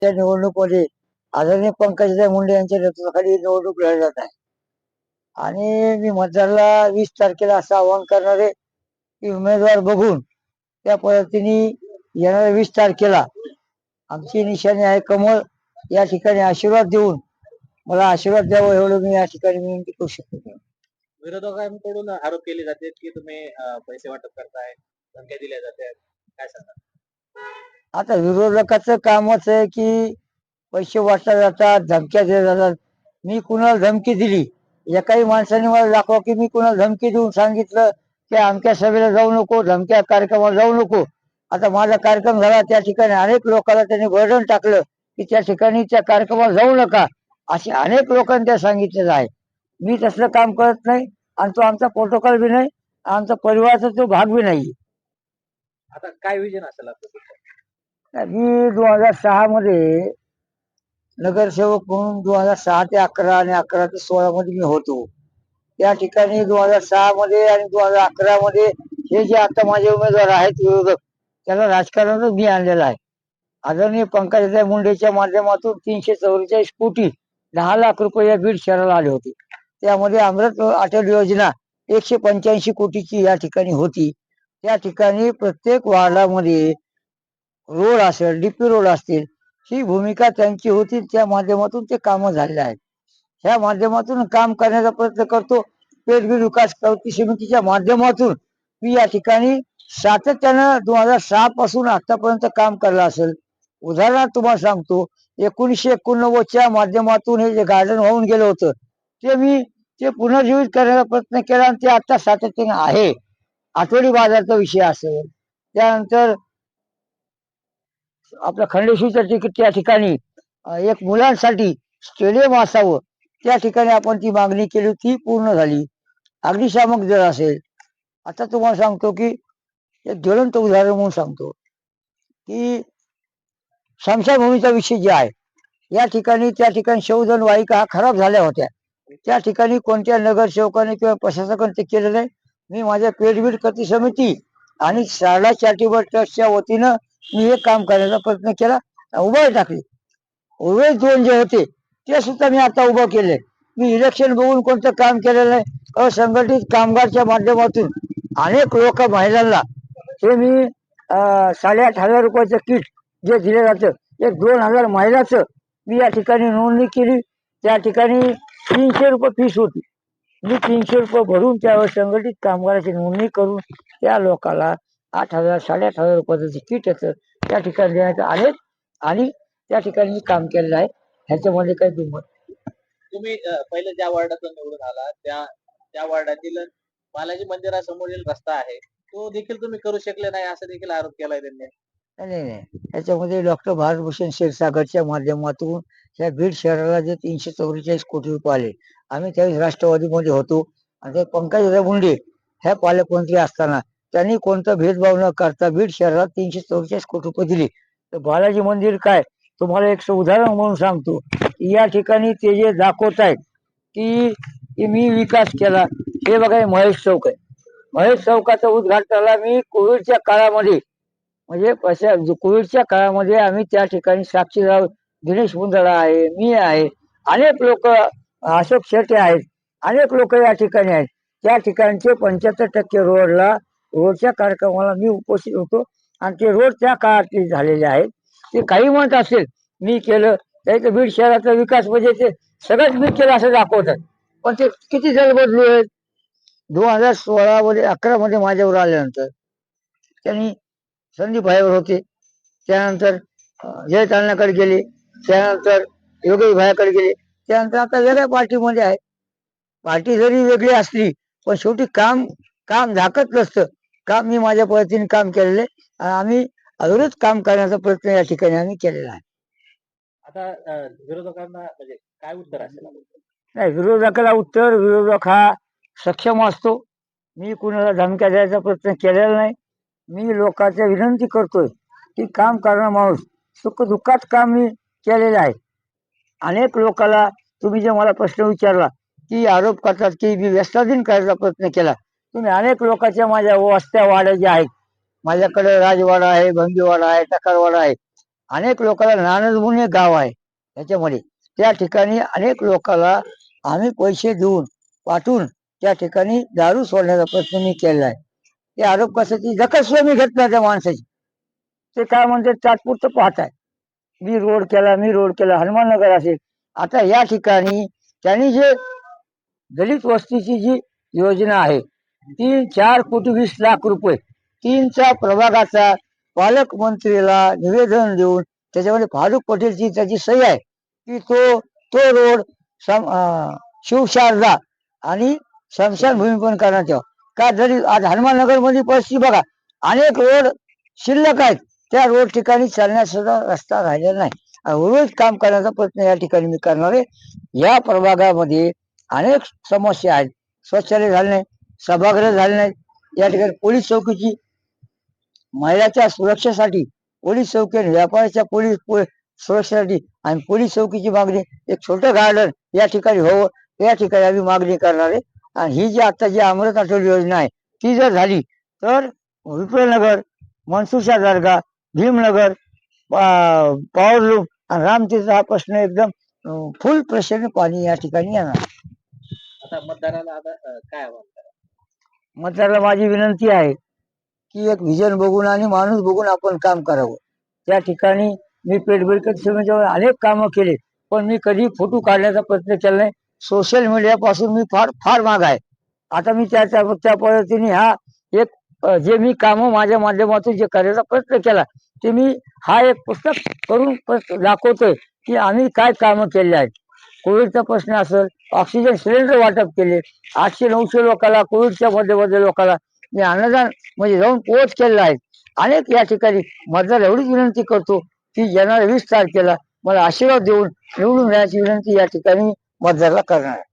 त्या निवडणुकीमध्ये आदरणीय पंकजाताई मुंडे यांच्या नेतृत्वाखाली निवडणूक लढवत आहे आणि मी मतदाराला 20 तारखेला असं आवाहन करणार आहे की उमेदवार बघून त्या पद्धतीने येणाऱ्या 20 तारखेला आमची निशाणी आहे कमळ, या ठिकाणी आशीर्वाद देऊन मला आशीर्वाद द्यावा एवढं मी या ठिकाणी विनंती करू शकतो. विरोधकांकडून आरोप केले जाते की तुम्ही पैसे वाटप करताय, धमक्या दिल्या जातात, काय सांगा? आता विरोधकाचं कामच आहे की पैसे वाटले जातात, धमक्या दिल्या जातात. मी कुणाला धमकी दिली, एकाही माणसाने मला दाखवा की मी कुणाला धमकी देऊन सांगितलं की अमक्या सभेला जाऊ नको, धमक्या कार्यक्रमाला जाऊ नको. आता माझा कार्यक्रम झाला त्या ठिकाणी अनेक लोकांना त्यांनी बर्डन टाकलं की त्या ठिकाणी त्या कार्यक्रमाला जाऊ नका, असे अनेक लोकांनी त्या सांगितलेलं आहे. मी तसलं काम करत नाही आणि तो आमचा प्रोटोकॉल बी नाही, आमचा परिवाराचा तो भाग बी नाही. आता काय विजन असेल आपलं तुमचं? मी 2006 मध्ये नगरसेवक म्हणून 2006 ते 11 आणि 11 ते 16 मध्ये मी होतो. त्या ठिकाणी 2006 मध्ये आणि 2011 मध्ये हे जे आता माझे उमेदवार आहेत विरोधक, त्याला राजकारणातच मी आणलेलं आहे. आदरणीय पंकजाताई मुंडेच्या माध्यमातून 344 कोटी 10 लाख रुपये या बीड शहराला आले होते. त्यामध्ये अमृत अटल योजना 185 कोटीची या ठिकाणी होती. त्या ठिकाणी प्रत्येक वार्डामध्ये रोड असेल, डीपी रोड असतील, ही भूमिका त्यांची होती. त्या माध्यमातून ते कामं झालेले आहेत. ह्या माध्यमातून काम करण्याचा प्रयत्न करतो. पेठबीड विकास कृती समितीच्या माध्यमातून मी या ठिकाणी सातत्यानं 2006 पासून आतापर्यंत काम करलं असेल. उदाहरणार्थ तुम्हाला सांगतो, 1989च्या माध्यमातून हे जे गार्डन वाहून गेलं होतं ते पुनर्जीवित करण्याचा प्रयत्न केला आणि ते आता सातत्याने आहे. आठवडी बाजारचा विषय असेल, त्यानंतर आपल्या खंडेश्वरीच्या तिकीट त्या ठिकाणी एक मुलांसाठी स्टेडियम असावं, त्या ठिकाणी आपण ती मागणी केली होती, पूर्ण झाली. अग्निशामक दल असेल, आता तुम्हाला सांगतो की एक ज्वलंत उदाहरण म्हणून सांगतो की स्मशानभूमीचा विषय जे आहे, या ठिकाणी त्या ठिकाणी शवधन वाहिका हा खराब झाल्या होत्या. त्या ठिकाणी कोणत्या नगरसेवकाने किंवा प्रशासकाने ते केलं नाही. मी माझ्या पेठबीड कृती समिती आणि शारदा चॅरिटेबल ट्रस्टच्या वतीनं मी हे काम करण्याचा प्रयत्न केला, उभे टाकले. उभे दोन जे होते ते सुद्धा मी आता उभं केले. मी इलेक्शन बघून कोणतं काम केलेलं नाही. असंघटित कामगारच्या माध्यमातून अनेक लोक महिलांना हे मी 8,500 रुपयाचं किट जे दिलं जातं, एक 2,000 महिलाचं मी या ठिकाणी नोंदणी केली. त्या ठिकाणी 300 रुपये फीस होती. मी 300 रुपये भरून त्यावर संघटित कामगाराची नोंदणी करून त्या लोकांना 8,000 8,500 रुपयाचं किट येतं त्या ठिकाणी देण्यात आले आणि त्या ठिकाणी मी काम केलेलं आहे. ह्याच्यामध्ये काही दुमत. तुम्ही पहिले ज्या वार्डातून निवडून आला त्या वार्डातील बालाजी मंदिरासमोरील रस्ता आहे, तो देखील तुम्ही करू शकले नाही, असा देखील आरोप केलाय त्यांनी. नाही नाही, त्याच्यामध्ये डॉक्टर भारतभूषण क्षीरसागरच्या माध्यमातून ह्या बीड शहराला जे 344 कोटी रुपये आले, आम्ही त्यावेळेस राष्ट्रवादीमध्ये होतो आणि ते पंकजाताई मुंडे ह्या पालकमंत्री असताना त्यांनी कोणता भेदभाव न करता बीड शहराला 344 कोटी रुपये दिले. तर बालाजी मंदिर काय, तुम्हाला एक उदाहरण म्हणून सांगतो की या ठिकाणी ते जे दाखवत आहेत की मी विकास केला, हे बघा हे महेश चौक आहे. महेश चौकाचं उद्घाटनाला मी कोविडच्या काळामध्ये म्हणजे कोविडच्या काळामध्ये आम्ही त्या ठिकाणी साक्षीदार दिनेश मुंदडा आहे, मी आहे, अनेक लोक, अशोक शेट्टे आहेत, अनेक लोक या ठिकाणी आहेत. त्या ठिकाणचे 75% रोडच्या कार्यक्रमाला मी उपस्थित होतो आणि ते रोड त्या काळातले झालेले आहेत. ते काही म्हणत असेल मी केलं तरी बीड शहराचा विकास म्हणजे ते सगळंच मी केलं असं दाखवतात, पण ते किती जण बदलू आहेत. 2016 मध्ये 11 मध्ये माझ्यावर आल्यानंतर त्यांनी संदीप भाईवर होते, त्यानंतर जय तालनाकडे गेले, त्यानंतर योगेश भायाकडे गेले, त्यानंतर आता वेगळ्या पार्टीमध्ये आहे. पार्टी जरी वेगळी असली पण शेवटी काम काम झाकत नसतं. काम मी माझ्या पद्धतीने काम केलेलं आहे आणि आम्ही अजूनच काम करण्याचा प्रयत्न या ठिकाणी आम्ही केलेला आहे. आता विरोधकांना म्हणजे काय उत्तर असेल? नाही, विरोधकाला उत्तर, विरोधक हा सक्षम असतो. मी कुणाला धमक्या द्यायचा प्रयत्न केलेला नाही. मी लोकांच्या विनंती करतोय की काम करणारा माणूस सुख दुःखात काम मी केलेलं आहे. अनेक लोकांना तुम्ही जे मला प्रश्न विचारला की आरोप करतात की मी व्यसनाधीन करायचा प्रयत्न केला. तुम्ही अनेक लोकांच्या माझ्या वस्त्या वाड्या ज्या आहेत, माझ्याकडे राजवाडा आहे, भंगीवाडा आहे, टकारवाडा आहे, अनेक लोकांना नानद म्हणून एक गाव आहे त्याच्यामध्ये, त्या ठिकाणी अनेक लोकांना आम्ही पैसे देऊन पाठवून त्या ठिकाणी दारू सोडण्याचा प्रयत्न मी केलेला आहे. ते आरोप कशाची दखल सुद्धा मी घेत नाही त्या माणसाची. ते काय म्हणते तात्पुरतं पाहताय, मी रोड केला हनुमाननगर असेल. आता या ठिकाणी त्यांनी जे दलित वस्तीची जी योजना आहे 3,4,20,00,000 रुपये 3चा प्रभागाचा पालकमंत्रीला निवेदन देऊन त्याच्यामध्ये फारुख पटेलची त्याची सही आहे की तो तो रोड शिवशारदा आणि स्मशानभूमी पण करण्यात यावं. का जरी आज हनुमाननगर मध्ये परिस्थिती बघा, अनेक रोड शिल्लक आहेत, त्या रोड ठिकाणी चालण्याचा रस्ता राहिलेला नाही. उर्वरित काम करण्याचा प्रयत्न या ठिकाणी मी करणार आहे. या प्रभागामध्ये अनेक समस्या आहेत. शौचालय झाले नाही, सभागृह झाले नाही, या ठिकाणी पोलीस चौकीची महिलाच्या सुरक्षेसाठी पोलीस चौकी आणि व्यापाऱ्याच्या सुरक्षेसाठी आणि पोलीस चौकीची मागणी, एक छोटं गार्डन या ठिकाणी व्हावं, या ठिकाणी आम्ही मागणी करणार आहे. आणि ही जी आता जी अमृत आठवडी योजना आहे ती जर झाली तर विप्लनगर, मनसुरशा दर्गा, भीमनगर, पॉवरलूम आणि रामतीर्थ हा प्रश्न एकदम फुल प्रेशरने पाणी या ठिकाणी येणार. आता मतदाराला आता काय आव्हान करा? मतदाराला माझी विनंती आहे की एक व्हिजन बघून आणि माणूस बघून आपण काम करावं. त्या ठिकाणी मी पेट बिलकत सेवेच्या अनेक कामं केले, पण मी कधी फोटो काढण्याचा प्रयत्न केला नाही. सोशल मीडियापासून मी फार फार माग आहे. आता मी त्या पद्धतीने हा एक जे मी कामं माझ्या माध्यमातून जे करायचा प्रयत्न केला ते मी हा एक पुस्तक करून दाखवतोय की आम्ही काय कामं केले आहेत. कोविडचा प्रश्न असेल, ऑक्सिजन सिलेंडर वाटप केले, 800-900 लोकांना कोविडच्या मध्ये लोकांना मी अन्नदान म्हणजे जाऊन पोच केलेला आहे. अनेक या ठिकाणी मतदार एवढीच विनंती करतो की येणाऱ्या 20 तारखेला मला आशीर्वाद देऊन निवडून देण्याची विनंती या ठिकाणी मतदाराला करणार आहे.